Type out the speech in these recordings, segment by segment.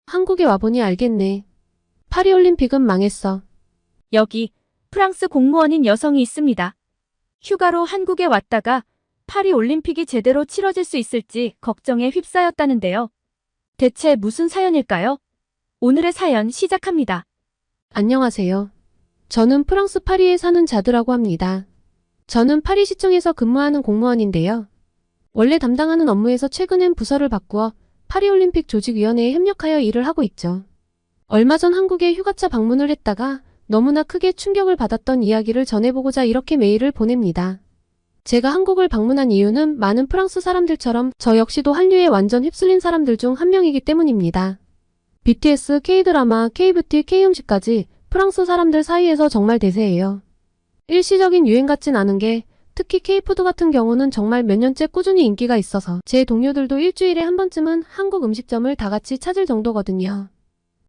한국에 와보니 알겠네. 파리올림픽은 망했어. 여기 프랑스 공무원인 여성이 있습니다. 휴가로 한국에 왔다가 파리 올림픽이 제대로 치러질 수 있을지 걱정에 휩싸였다는데요. 대체 무슨 사연일까요? 오늘의 사연 시작합니다. 안녕하세요. 저는 프랑스 파리에 사는 자두라고 합니다. 저는 파리시청에서 근무하는 공무원인데요. 원래 담당하는 업무에서 최근엔 부서를 바꾸어 파리올림픽 조직위원회에 협력하여 일을 하고 있죠. 얼마 전 한국에 휴가차 방문을 했다가 너무나 크게 충격을 받았던 이야기를 전해보고자 이렇게 메일을 보냅니다. 제가 한국을 방문한 이유는 많은 프랑스 사람들처럼 저 역시도 한류에 완전 휩쓸린 사람들 중 한 명이기 때문입니다. BTS, K-드라마, K-뷰티, K-음식까지 프랑스 사람들 사이에서 정말 대세예요. 일시적인 유행 같진 않은 게 특히 K-푸드 같은 경우는 정말 몇 년째 꾸준히 인기가 있어서 제 동료들도 일주일에 한 번쯤은 한국 음식점을 다 같이 찾을 정도거든요.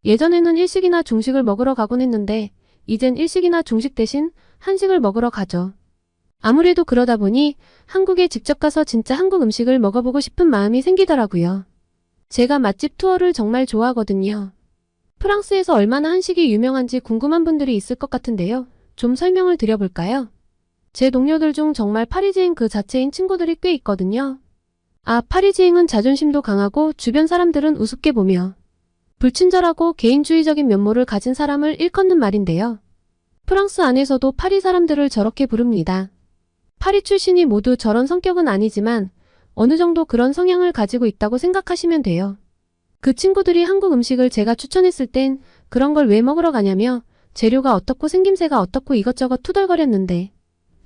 예전에는 일식이나 중식을 먹으러 가곤 했는데 이젠 일식이나 중식 대신 한식을 먹으러 가죠. 아무래도 그러다 보니 한국에 직접 가서 진짜 한국 음식을 먹어보고 싶은 마음이 생기더라고요. 제가 맛집 투어를 정말 좋아하거든요. 프랑스에서 얼마나 한식이 유명한지 궁금한 분들이 있을 것 같은데요. 좀 설명을 드려볼까요? 제 동료들 중 정말 파리지행 그 자체인 친구들이 꽤 있거든요. 파리지행은 자존심도 강하고 주변 사람들은 우습게 보며 불친절하고 개인주의적인 면모를 가진 사람을 일컫는 말인데요. 프랑스 안에서도 파리 사람들을 저렇게 부릅니다. 파리 출신이 모두 저런 성격은 아니지만 어느 정도 그런 성향을 가지고 있다고 생각하시면 돼요. 그 친구들이 한국 음식을 제가 추천했을 땐 그런 걸 왜 먹으러 가냐며 재료가 어떻고 생김새가 어떻고 이것저것 투덜거렸는데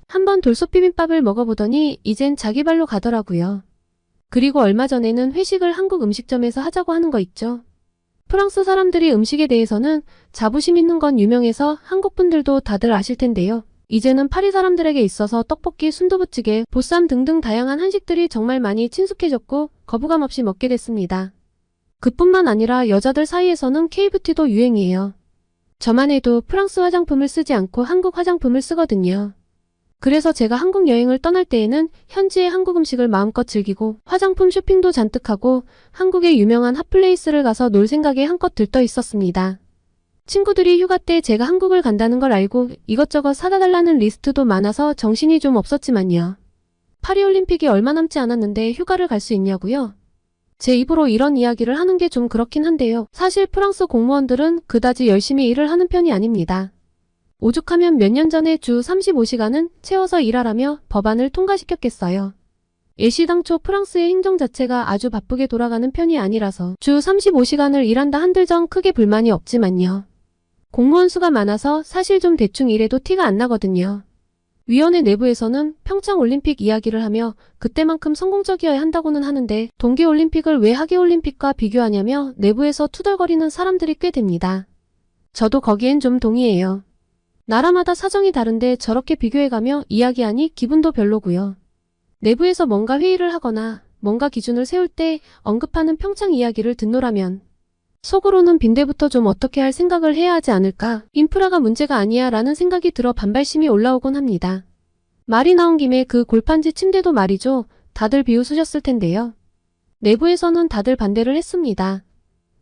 한번 돌솥 비빔밥을 먹어보더니 이젠 자기 발로 가더라고요. 그리고 얼마 전에는 회식을 한국 음식점에서 하자고 하는 거 있죠. 프랑스 사람들이 음식에 대해서는 자부심 있는 건 유명해서 한국 분들도 다들 아실 텐데요. 이제는 파리 사람들에게 있어서 떡볶이, 순두부찌개, 보쌈 등등 다양한 한식들이 정말 많이 친숙해졌고 거부감 없이 먹게 됐습니다. 그뿐만 아니라 여자들 사이에서는 K-뷰티도 유행이에요. 저만 해도 프랑스 화장품을 쓰지 않고 한국 화장품을 쓰거든요. 그래서 제가 한국 여행을 떠날 때에는 현지의 한국 음식을 마음껏 즐기고 화장품 쇼핑도 잔뜩 하고 한국의 유명한 핫플레이스를 가서 놀 생각에 한껏 들떠 있었습니다. 친구들이 휴가 때 제가 한국을 간다는 걸 알고 이것저것 사다 달라는 리스트도 많아서 정신이 좀 없었지만요. 파리올림픽이 얼마 남지 않았는데 휴가를 갈 수 있냐고요? 제 입으로 이런 이야기를 하는 게 좀 그렇긴 한데요. 사실 프랑스 공무원들은 그다지 열심히 일을 하는 편이 아닙니다. 오죽하면 몇 년 전에 주 35시간은 채워서 일하라며 법안을 통과시켰겠어요. 예시당초 프랑스의 행정 자체가 아주 바쁘게 돌아가는 편이 아니라서 주 35시간을 일한다 한들 정 크게 불만이 없지만요. 공무원 수가 많아서 사실 좀 대충 일해도 티가 안 나거든요. 위원회 내부에서는 평창올림픽 이야기를 하며 그때만큼 성공적이어야 한다고는 하는데 동계올림픽을 왜 하계올림픽과 비교하냐며 내부에서 투덜거리는 사람들이 꽤 됩니다. 저도 거기엔 좀 동의해요. 나라마다 사정이 다른데 저렇게 비교해가며 이야기하니 기분도 별로고요. 내부에서 뭔가 회의를 하거나 뭔가 기준을 세울 때 언급하는 평창 이야기를 듣노라면 속으로는 빈대부터 좀 어떻게 할 생각을 해야 하지 않을까? 인프라가 문제가 아니야 라는 생각이 들어 반발심이 올라오곤 합니다. 말이 나온 김에 그 골판지 침대도 말이죠. 다들 비웃으셨을 텐데요. 내부에서는 다들 반대를 했습니다.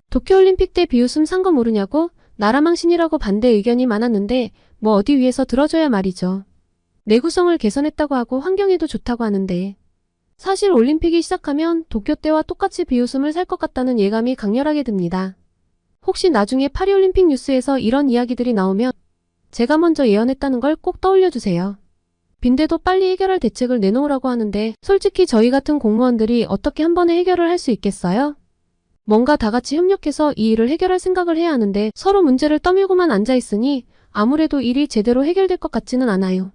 도쿄올림픽 때 비웃음 산 거 모르냐고 나라망신이라고 반대 의견이 많았는데 뭐 어디 위에서 들어줘야 말이죠. 내구성을 개선했다고 하고 환경에도 좋다고 하는데 사실 올림픽이 시작하면 도쿄 때와 똑같이 비웃음을 살 것 같다는 예감이 강렬하게 듭니다. 혹시 나중에 파리올림픽 뉴스에서 이런 이야기들이 나오면 제가 먼저 예언했다는 걸 꼭 떠올려주세요. 빈대도 빨리 해결할 대책을 내놓으라고 하는데 솔직히 저희 같은 공무원들이 어떻게 한 번에 해결을 할 수 있겠어요? 뭔가 다 같이 협력해서 이 일을 해결할 생각을 해야 하는데 서로 문제를 떠밀고만 앉아있으니 아무래도 일이 제대로 해결될 것 같지는 않아요.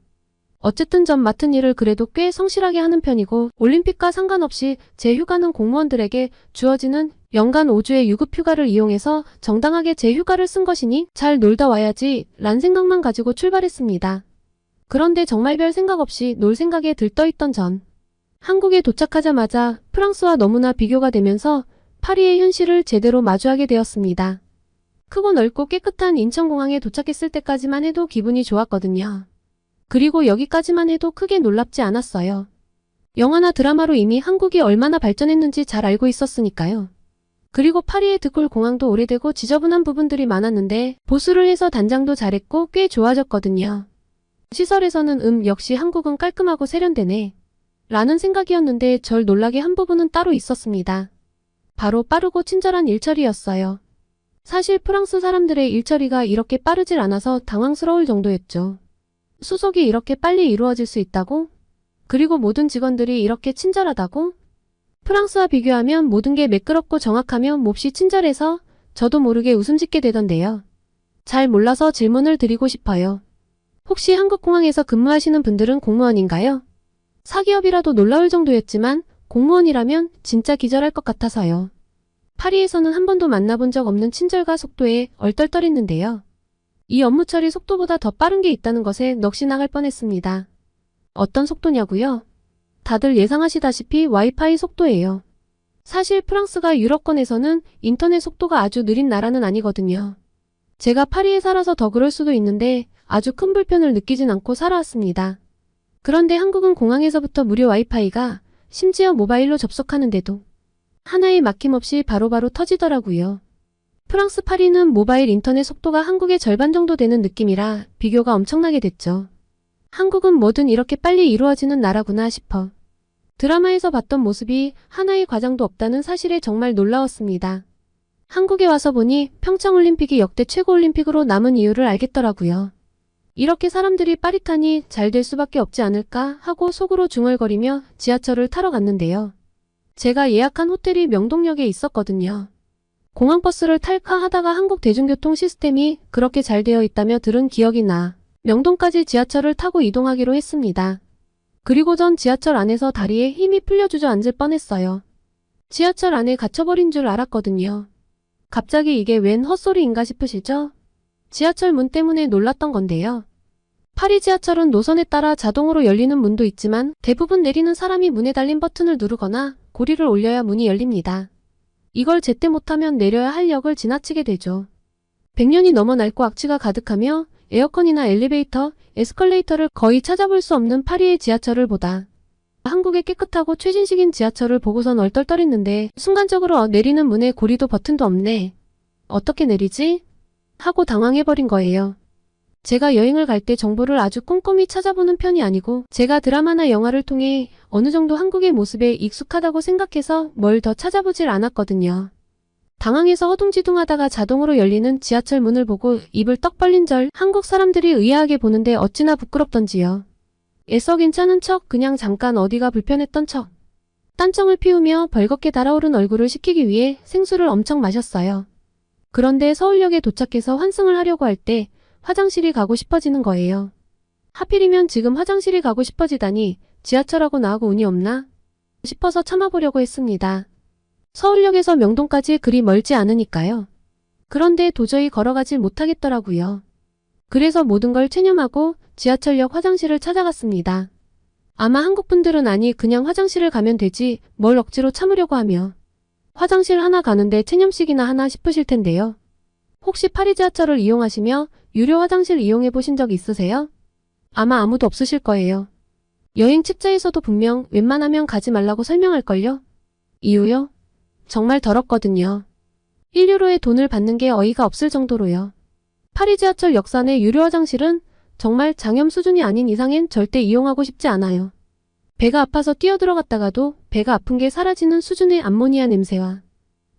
어쨌든 전 맡은 일을 그래도 꽤 성실하게 하는 편이고 올림픽과 상관없이 제 휴가는 공무원들에게 주어지는 연간 5주의 유급휴가를 이용해서 정당하게 제 휴가를 쓴 것이니 잘 놀다 와야지 란 생각만 가지고 출발했습니다. 그런데 정말 별 생각 없이 놀 생각에 들떠있던 전 한국에 도착하자마자 프랑스와 너무나 비교가 되면서 파리의 현실을 제대로 마주하게 되었습니다. 크고 넓고 깨끗한 인천공항에 도착했을 때까지만 해도 기분이 좋았거든요. 그리고 여기까지만 해도 크게 놀랍지 않았어요. 영화나 드라마로 이미 한국이 얼마나 발전했는지 잘 알고 있었으니까요. 그리고 파리의 드골 공항도 오래되고 지저분한 부분들이 많았는데 보수를 해서 단장도 잘했고 꽤 좋아졌거든요. 시설에서는 역시 한국은 깔끔하고 세련되네 라는 생각이었는데 절 놀라게 한 부분은 따로 있었습니다. 바로 빠르고 친절한 일처리였어요. 사실 프랑스 사람들의 일처리가 이렇게 빠르질 않아서 당황스러울 정도였죠. 수속이 이렇게 빨리 이루어질 수 있다고? 그리고 모든 직원들이 이렇게 친절하다고? 프랑스와 비교하면 모든 게 매끄럽고 정확하며 몹시 친절해서 저도 모르게 웃음 짓게 되던데요. 잘 몰라서 질문을 드리고 싶어요. 혹시 한국공항에서 근무하시는 분들은 공무원인가요? 사기업이라도 놀라울 정도였지만 공무원이라면 진짜 기절할 것 같아서요. 파리에서는 한 번도 만나본 적 없는 친절과 속도에 얼떨떨했는데요. 이 업무 처리 속도보다 더 빠른 게 있다는 것에 넋이 나갈 뻔했습니다. 어떤 속도냐고요? 다들 예상하시다시피 와이파이 속도예요. 사실 프랑스가 유럽권에서는 인터넷 속도가 아주 느린 나라는 아니거든요. 제가 파리에 살아서 더 그럴 수도 있는데 아주 큰 불편을 느끼진 않고 살아왔습니다. 그런데 한국은 공항에서부터 무료 와이파이가 심지어 모바일로 접속하는데도 하나의 막힘없이 바로바로 터지더라고요. 프랑스 파리는 모바일 인터넷 속도가 한국의 절반 정도 되는 느낌이라 비교가 엄청나게 됐죠. 한국은 뭐든 이렇게 빨리 이루어지는 나라구나 싶어. 드라마에서 봤던 모습이 하나의 과장도 없다는 사실에 정말 놀라웠습니다. 한국에 와서 보니 평창올림픽이 역대 최고올림픽으로 남은 이유를 알겠더라고요. 이렇게 사람들이 빠릿하니 잘 될 수밖에 없지 않을까 하고 속으로 중얼거리며 지하철을 타러 갔는데요. 제가 예약한 호텔이 명동역에 있었거든요. 공항버스를 탈까 하다가 한국 대중교통 시스템이 그렇게 잘 되어 있다며 들은 기억이 나 명동까지 지하철을 타고 이동하기로 했습니다. 그리고 전 지하철 안에서 다리에 힘이 풀려 주저앉을 뻔했어요. 지하철 안에 갇혀버린 줄 알았거든요. 갑자기 이게 웬 헛소리인가 싶으시죠? 지하철 문 때문에 놀랐던 건데요. 파리 지하철은 노선에 따라 자동으로 열리는 문도 있지만 대부분 내리는 사람이 문에 달린 버튼을 누르거나 고리를 올려야 문이 열립니다. 이걸 제때 못하면 내려야 할 역을 지나치게 되죠. 100년이 넘어 낡고 악취가 가득하며 에어컨이나 엘리베이터, 에스컬레이터를 거의 찾아볼 수 없는 파리의 지하철을 보다 한국의 깨끗하고 최신식인 지하철을 보고선 얼떨떨했는데 순간적으로 내리는 문에 고리도 버튼도 없네. 어떻게 내리지? 하고 당황해버린 거예요. 제가 여행을 갈 때 정보를 아주 꼼꼼히 찾아보는 편이 아니고 제가 드라마나 영화를 통해 어느 정도 한국의 모습에 익숙하다고 생각해서 뭘 더 찾아보질 않았거든요. 당황해서 허둥지둥하다가 자동으로 열리는 지하철 문을 보고 입을 떡 벌린 절 한국 사람들이 의아하게 보는데 어찌나 부끄럽던지요. 애써 괜찮은 척 그냥 잠깐 어디가 불편했던 척. 딴청을 피우며 벌겋게 달아오른 얼굴을 식히기 위해 생수를 엄청 마셨어요. 그런데 서울역에 도착해서 환승을 하려고 할 때 화장실이 가고 싶어지는 거예요. 하필이면 지금 화장실이 가고 싶어지다니 지하철하고 나하고 운이 없나? 싶어서 참아보려고 했습니다. 서울역에서 명동까지 그리 멀지 않으니까요. 그런데 도저히 걸어가질 못하겠더라고요. 그래서 모든 걸 체념하고 지하철역 화장실을 찾아갔습니다. 아마 한국분들은 아니 그냥 화장실을 가면 되지 뭘 억지로 참으려고 하며 화장실 하나 가는데 체념식이나 하나 싶으실 텐데요. 혹시 파리 지하철을 이용하시며 유료 화장실 이용해 보신 적 있으세요? 아마 아무도 없으실 거예요. 여행 책자에서도 분명 웬만하면 가지 말라고 설명할걸요? 이유요? 정말 더럽거든요. 1유로에 돈을 받는 게 어이가 없을 정도로요. 파리 지하철 역사 내 유료 화장실은 정말 장염 수준이 아닌 이상엔 절대 이용하고 싶지 않아요. 배가 아파서 뛰어들어갔다가도 배가 아픈 게 사라지는 수준의 암모니아 냄새와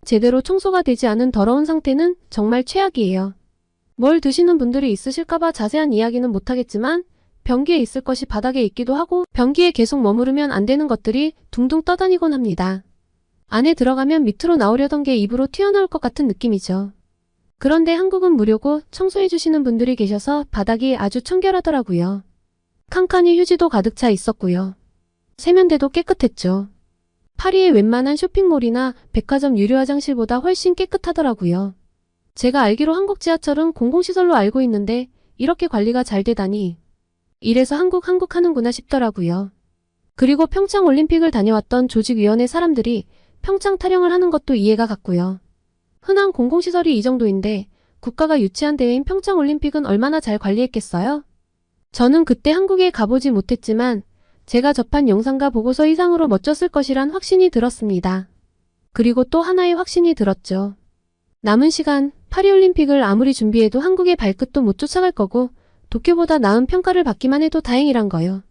제대로 청소가 되지 않은 더러운 상태는 정말 최악이에요. 뭘 드시는 분들이 있으실까봐 자세한 이야기는 못하겠지만 변기에 있을 것이 바닥에 있기도 하고 변기에 계속 머무르면 안 되는 것들이 둥둥 떠다니곤 합니다. 안에 들어가면 밑으로 나오려던 게 입으로 튀어나올 것 같은 느낌이죠. 그런데 한국은 무료고 청소해주시는 분들이 계셔서 바닥이 아주 청결하더라고요. 칸칸이 휴지도 가득 차 있었고요. 세면대도 깨끗했죠. 파리의 웬만한 쇼핑몰이나 백화점 유료 화장실보다 훨씬 깨끗하더라고요. 제가 알기로 한국 지하철은 공공시설로 알고 있는데 이렇게 관리가 잘 되다니 이래서 한국 하는구나 싶더라고요. 그리고 평창올림픽을 다녀왔던 조직위원회 사람들이 평창 타령을 하는 것도 이해가 갔고요. 흔한 공공시설이 이 정도인데 국가가 유치한 대회인 평창올림픽은 얼마나 잘 관리했겠어요? 저는 그때 한국에 가보지 못했지만 제가 접한 영상과 보고서 이상으로 멋졌을 것이란 확신이 들었습니다. 그리고 또 하나의 확신이 들었죠. 남은 시간, 파리올림픽을 아무리 준비해도 한국의 발끝도 못 쫓아갈 거고 도쿄보다 나은 평가를 받기만 해도 다행이란 거요.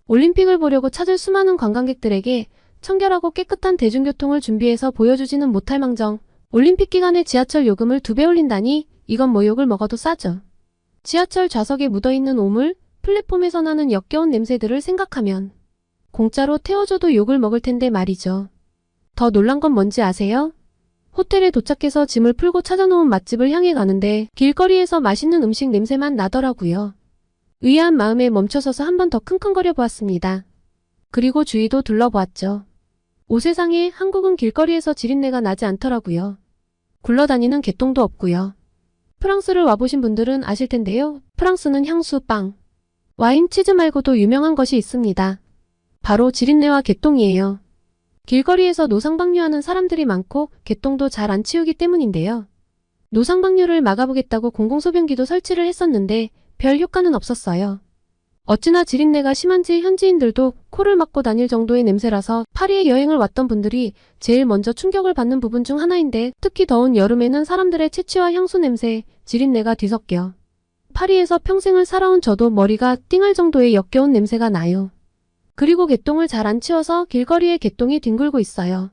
올림픽을 보려고 찾을 수많은 관광객들에게 청결하고 깨끗한 대중교통을 준비해서 보여주지는 못할 망정 올림픽 기간에 지하철 요금을 2배 올린다니 이건 뭐 욕을 먹어도 싸죠. 지하철 좌석에 묻어있는 오물, 플랫폼에서 나는 역겨운 냄새들을 생각하면 공짜로 태워줘도 욕을 먹을 텐데 말이죠. 더 놀란 건 뭔지 아세요? 호텔에 도착해서 짐을 풀고 찾아놓은 맛집을 향해 가는데 길거리에서 맛있는 음식 냄새만 나더라고요. 의아한 마음에 멈춰서서 한 번 더 킁킁거려 보았습니다. 그리고 주위도 둘러보았죠. 오 세상에 한국은 길거리에서 지린내가 나지 않더라고요. 굴러다니는 개똥도 없고요. 프랑스를 와보신 분들은 아실 텐데요. 프랑스는 향수, 빵, 와인, 치즈 말고도 유명한 것이 있습니다. 바로 지린내와 개똥이에요. 길거리에서 노상방뇨하는 사람들이 많고 개똥도 잘 안 치우기 때문인데요. 노상방뇨를 막아보겠다고 공공소변기도 설치를 했었는데 별 효과는 없었어요. 어찌나 지린내가 심한지 현지인들도 코를 막고 다닐 정도의 냄새라서 파리에 여행을 왔던 분들이 제일 먼저 충격을 받는 부분 중 하나인데 특히 더운 여름에는 사람들의 채취와 향수 냄새, 지린내가 뒤섞여 파리에서 평생을 살아온 저도 머리가 띵할 정도의 역겨운 냄새가 나요. 그리고 개똥을 잘 안 치워서 길거리에 개똥이 뒹굴고 있어요.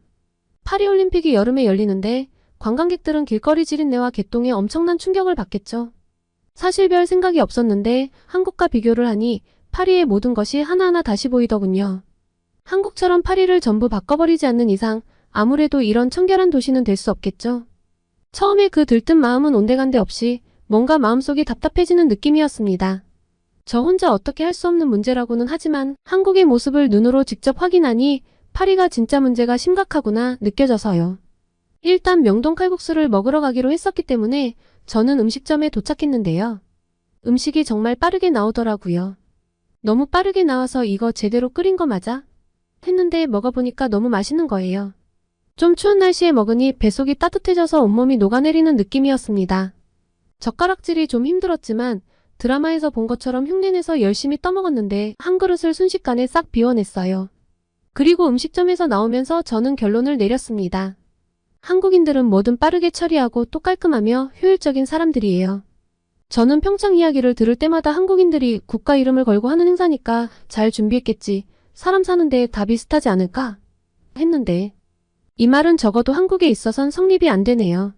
파리올림픽이 여름에 열리는데 관광객들은 길거리 지린내와 개똥에 엄청난 충격을 받겠죠. 사실 별 생각이 없었는데 한국과 비교를 하니 파리의 모든 것이 하나하나 다시 보이더군요. 한국처럼 파리를 전부 바꿔버리지 않는 이상 아무래도 이런 청결한 도시는 될 수 없겠죠. 처음에 그 들뜬 마음은 온데간데 없이 뭔가 마음속이 답답해지는 느낌이었습니다. 저 혼자 어떻게 할 수 없는 문제라고는 하지만 한국의 모습을 눈으로 직접 확인하니 파리가 진짜 문제가 심각하구나 느껴져서요. 일단 명동 칼국수를 먹으러 가기로 했었기 때문에 저는 음식점에 도착했는데요. 음식이 정말 빠르게 나오더라고요. 너무 빠르게 나와서 이거 제대로 끓인 거 맞아? 했는데 먹어보니까 너무 맛있는 거예요. 좀 추운 날씨에 먹으니 뱃속이 따뜻해져서 온몸이 녹아내리는 느낌이었습니다. 젓가락질이 좀 힘들었지만 드라마에서 본 것처럼 흉내내서 열심히 떠먹었는데 한 그릇을 순식간에 싹 비워냈어요. 그리고 음식점에서 나오면서 저는 결론을 내렸습니다. 한국인들은 뭐든 빠르게 처리하고 또 깔끔하며 효율적인 사람들이에요. 저는 평창 이야기를 들을 때마다 한국인들이 국가 이름을 걸고 하는 행사니까 잘 준비했겠지. 사람 사는데 다 비슷하지 않을까? 했는데 이 말은 적어도 한국에 있어선 성립이 안 되네요.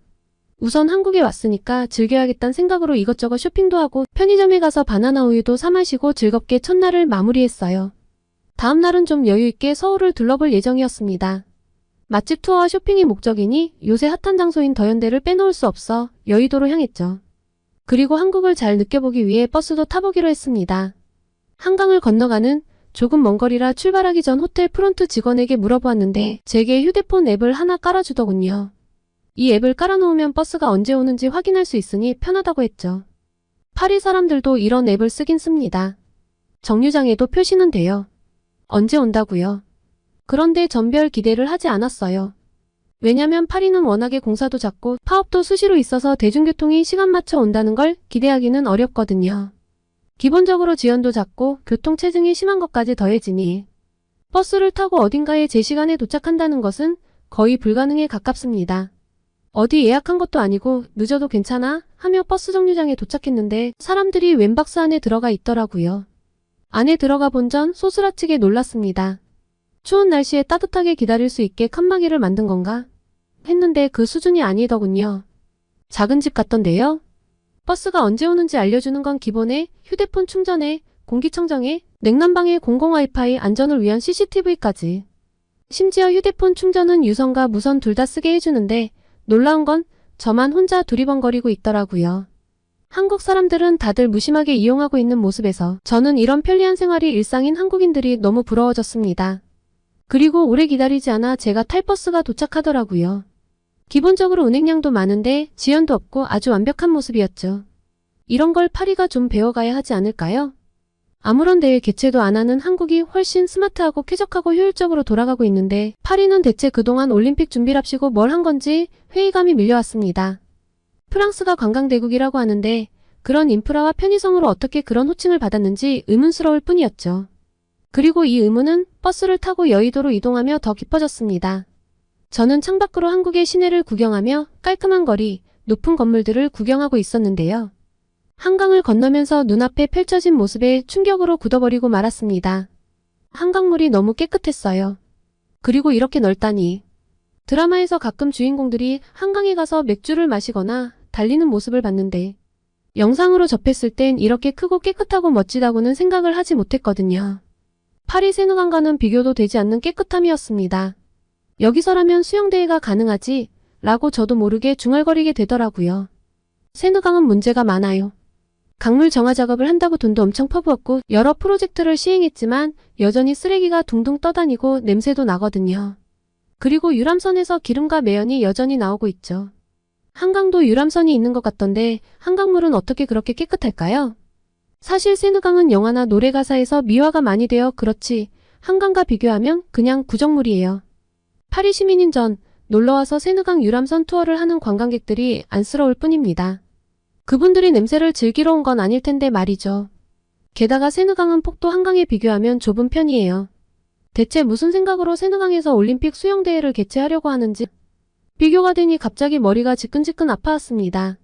우선 한국에 왔으니까 즐겨야겠다는 생각으로 이것저것 쇼핑도 하고 편의점에 가서 바나나 우유도 사 마시고 즐겁게 첫날을 마무리했어요. 다음 날은 좀 여유있게 서울을 둘러볼 예정이었습니다. 맛집 투어와 쇼핑이 목적이니 요새 핫한 장소인 더현대를 빼놓을 수 없어 여의도로 향했죠. 그리고 한국을 잘 느껴보기 위해 버스도 타보기로 했습니다. 한강을 건너가는 조금 먼 거리라 출발하기 전 호텔 프론트 직원에게 물어보았는데 제게 휴대폰 앱을 하나 깔아주더군요. 이 앱을 깔아놓으면 버스가 언제 오는지 확인할 수 있으니 편하다고 했죠. 파리 사람들도 이런 앱을 쓰긴 씁니다. 정류장에도 표시는 돼요. 언제 온다고요? 그런데 전 별 기대를 하지 않았어요. 왜냐면 파리는 워낙에 공사도 잦고 파업도 수시로 있어서 대중교통이 시간 맞춰 온다는 걸 기대하기는 어렵거든요. 기본적으로 지연도 잦고 교통체증이 심한 것까지 더해지니 버스를 타고 어딘가에 제 시간에 도착한다는 것은 거의 불가능에 가깝습니다. 어디 예약한 것도 아니고 늦어도 괜찮아 하며 버스 정류장에 도착했는데 사람들이 웬 박스 안에 들어가 있더라고요. 안에 들어가 본 전 소스라치게 놀랐습니다. 추운 날씨에 따뜻하게 기다릴 수 있게 칸막이를 만든 건가? 했는데 그 수준이 아니더군요. 작은 집 같던데요? 버스가 언제 오는지 알려주는 건 기본에 휴대폰 충전에 공기청정에 냉난방에 공공 와이파이 안전을 위한 CCTV까지. 심지어 휴대폰 충전은 유선과 무선 둘 다 쓰게 해주는데 놀라운 건 저만 혼자 두리번거리고 있더라고요. 한국 사람들은 다들 무심하게 이용하고 있는 모습에서 저는 이런 편리한 생활이 일상인 한국인들이 너무 부러워졌습니다. 그리고 오래 기다리지 않아 제가 탈 버스가 도착하더라고요. 기본적으로 운행량도 많은데 지연도 없고 아주 완벽한 모습이었죠. 이런 걸 파리가 좀 배워가야 하지 않을까요? 아무런 대회 개최도 안 하는 한국이 훨씬 스마트하고 쾌적하고 효율적으로 돌아가고 있는데 파리는 대체 그동안 올림픽 준비랍시고 뭘 한 건지 회의감이 밀려왔습니다. 프랑스가 관광대국이라고 하는데 그런 인프라와 편의성으로 어떻게 그런 호칭을 받았는지 의문스러울 뿐이었죠. 그리고 이 의문은 버스를 타고 여의도로 이동하며 더 깊어졌습니다. 저는 창밖으로 한국의 시내를 구경하며 깔끔한 거리, 높은 건물들을 구경하고 있었는데요. 한강을 건너면서 눈앞에 펼쳐진 모습에 충격으로 굳어버리고 말았습니다. 한강물이 너무 깨끗했어요. 그리고 이렇게 넓다니. 드라마에서 가끔 주인공들이 한강에 가서 맥주를 마시거나 달리는 모습을 봤는데 영상으로 접했을 땐 이렇게 크고 깨끗하고 멋지다고는 생각을 하지 못했거든요. 파리 세느강과는 비교도 되지 않는 깨끗함이었습니다. 여기서라면 수영대회가 가능하지? 라고 저도 모르게 중얼거리게 되더라고요. 세느강은 문제가 많아요. 강물 정화 작업을 한다고 돈도 엄청 퍼부었고 여러 프로젝트를 시행했지만 여전히 쓰레기가 둥둥 떠다니고 냄새도 나거든요. 그리고 유람선에서 기름과 매연이 여전히 나오고 있죠. 한강도 유람선이 있는 것 같던데 한강물은 어떻게 그렇게 깨끗할까요? 사실 세느강은 영화나 노래 가사에서 미화가 많이 되어 그렇지 한강과 비교하면 그냥 구정물이에요. 파리 시민인 전 놀러와서 세느강 유람선 투어를 하는 관광객들이 안쓰러울 뿐입니다. 그분들이 냄새를 즐기러 온 건 아닐 텐데 말이죠. 게다가 세느강은 폭도 한강에 비교하면 좁은 편이에요. 대체 무슨 생각으로 세느강에서 올림픽 수영대회를 개최하려고 하는지 비교가 되니 갑자기 머리가 지끈지끈 아파왔습니다.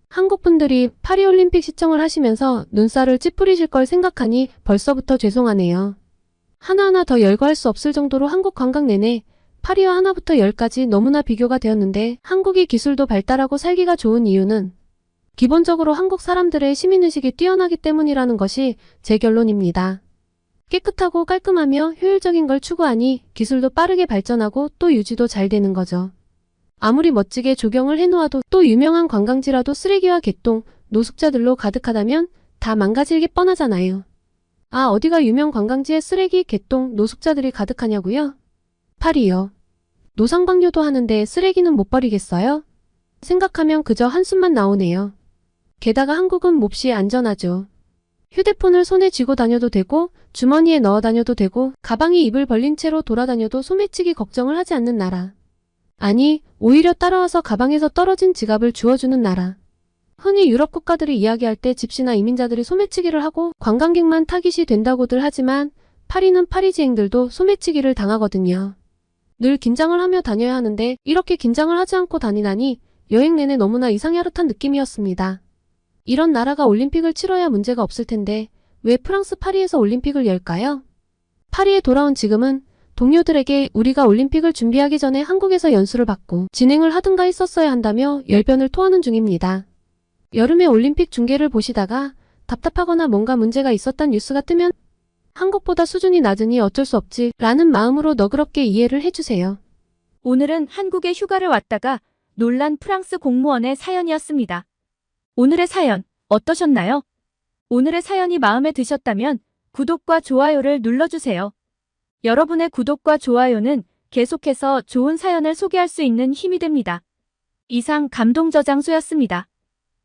한국 분들이 파리올림픽 시청을 하시면서 눈살을 찌푸리실 걸 생각하니 벌써부터 죄송하네요. 하나하나 더 열거할 수 없을 정도로 한국 관광 내내 파리와 하나부터 10까지 너무나 비교가 되었는데 한국이 기술도 발달하고 살기가 좋은 이유는 기본적으로 한국 사람들의 시민의식이 뛰어나기 때문이라는 것이 제 결론입니다. 깨끗하고 깔끔하며 효율적인 걸 추구하니 기술도 빠르게 발전하고 또 유지도 잘 되는 거죠. 아무리 멋지게 조경을 해놓아도 또 유명한 관광지라도 쓰레기와 개똥, 노숙자들로 가득하다면 다 망가질 게 뻔하잖아요. 아, 어디가 유명 관광지에 쓰레기, 개똥, 노숙자들이 가득하냐고요? 파리요. 노상방뇨도 하는데 쓰레기는 못 버리겠어요? 생각하면 그저 한숨만 나오네요. 게다가 한국은 몹시 안전하죠. 휴대폰을 손에 쥐고 다녀도 되고 주머니에 넣어 다녀도 되고 가방이 입을 벌린 채로 돌아다녀도 소매치기 걱정을 하지 않는 나라. 아니, 오히려 따라와서 가방에서 떨어진 지갑을 주워주는 나라. 흔히 유럽 국가들이 이야기할 때 집시나 이민자들이 소매치기를 하고 관광객만 타깃이 된다고들 하지만 파리는 파리지행들도 소매치기를 당하거든요. 늘 긴장을 하며 다녀야 하는데 이렇게 긴장을 하지 않고 다니다니 여행 내내 너무나 이상야릇한 느낌이었습니다. 이런 나라가 올림픽을 치러야 문제가 없을 텐데 왜 프랑스 파리에서 올림픽을 열까요? 파리에 돌아온 지금은 동료들에게 우리가 올림픽을 준비하기 전에 한국에서 연수를 받고 진행을 하든가 했었어야 한다며 열변을 토하는 중입니다. 여름에 올림픽 중계를 보시다가 답답하거나 뭔가 문제가 있었단 뉴스가 뜨면 한국보다 수준이 낮으니 어쩔 수 없지 라는 마음으로 너그럽게 이해를 해주세요. 오늘은 한국에 휴가를 왔다가 놀란 프랑스 공무원의 사연이었습니다. 오늘의 사연 어떠셨나요? 오늘의 사연이 마음에 드셨다면 구독과 좋아요를 눌러주세요. 여러분의 구독과 좋아요는 계속해서 좋은 사연을 소개할 수 있는 힘이 됩니다. 이상 감동저장소였습니다.